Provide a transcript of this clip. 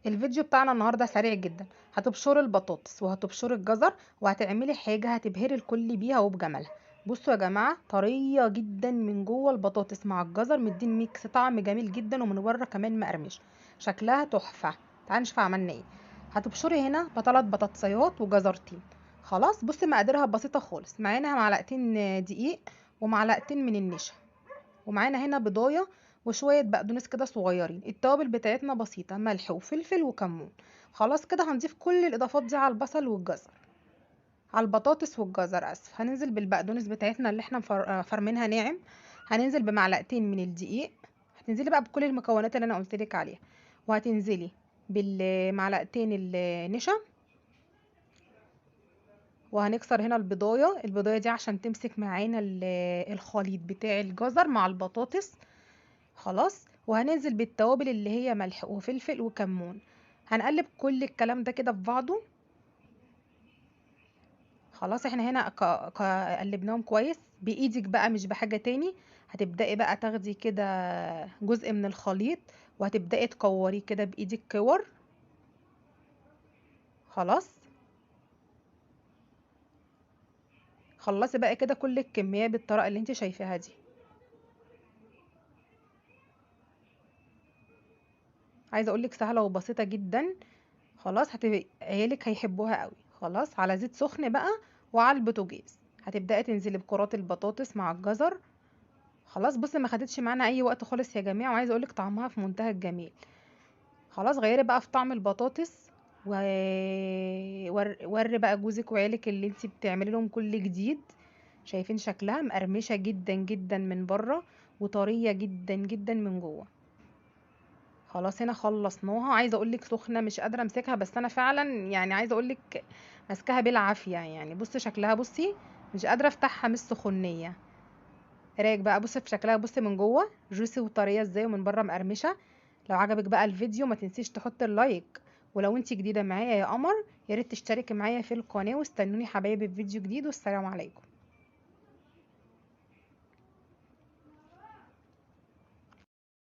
الفيديو بتاعنا النهارده سريع جدا. هتبشري البطاطس وهتبشري الجزر وهتعملي حاجه هتبهري الكل بيها وبجمالها. بصوا يا جماعه، طريه جدا من جوه البطاطس مع الجزر، مدين ميكس طعم جميل جدا، ومن بره كمان مقرمش، شكلها تحفه. تعالوا نشوف عملنا ايه. هتبشري هنا بثلاث بطاطسيات وجزرتين. خلاص، بصي مقاديرها بسيطه خالص. معانا معلقتين دقيق ومعلقتين من النشا، ومعانا هنا بضايه وشويه بقدونس كده صغيرين. التوابل بتاعتنا بسيطه، ملح وفلفل وكمون. خلاص كده هنضيف كل الاضافات دي على البصل والجزر، على البطاطس والجزر اسف. هننزل بالبقدونس بتاعتنا اللي احنا فرمينها ناعم. هننزل بمعلقتين من الدقيق. هتنزلي بقى بكل المكونات اللي انا قلت لك عليها، وهتنزلي بالمعلقتين النشا. وهنكسر هنا البضايه دي عشان تمسك معانا الخليط بتاع الجزر مع البطاطس. خلاص، وهننزل بالتوابل اللي هي ملح وفلفل وكمون. هنقلب كل الكلام ده كده في بعضه. خلاص، احنا هنا قلبناهم كويس بايدك بقى، مش بحاجة تاني. هتبدأي بقى تاخدي كده جزء من الخليط، وهتبدأي تكوريه كده بايدك كور. خلاص، خلصي بقى كده كل الكمية بالطريقة اللي انت شايفاها دي. عايزة اقولك سهلة وبسيطة جدا. خلاص، عيالك هيحبوها قوي. خلاص، على زيت سخن بقى وعلى البوتاجاز هتبداي تنزلي بكرات البطاطس مع الجزر. خلاص، بصي ما خدتش معانا اي وقت خالص يا جماعه، وعايزه اقولك طعمها في منتهى الجمال. خلاص، غيري بقى في طعم البطاطس وري بقى جوزك وعيالك اللي انتي بتعملي لهم كل جديد. شايفين شكلها مقرمشه جدا جدا من بره، وطريه جدا جدا من جوه. خلاص، هنا خلصناها. عايزه اقول لك سخنه، مش قادره امسكها، بس انا فعلا يعني عايزه اقول لك ماسكاها بالعافيه. يعني بصي شكلها، بصي مش قادره افتحها من السخونيه. رايك بقى، بصي في شكلها، بصي من جوه جوسي وطريه ازاي، ومن بره مقرمشه. لو عجبك بقى الفيديو ما تنسيش تحط اللايك. ولو انت جديده معايا يا قمر، يا ريت تشتركي معايا في القناه، واستنوني حبايبي في فيديو جديد، والسلام عليكم.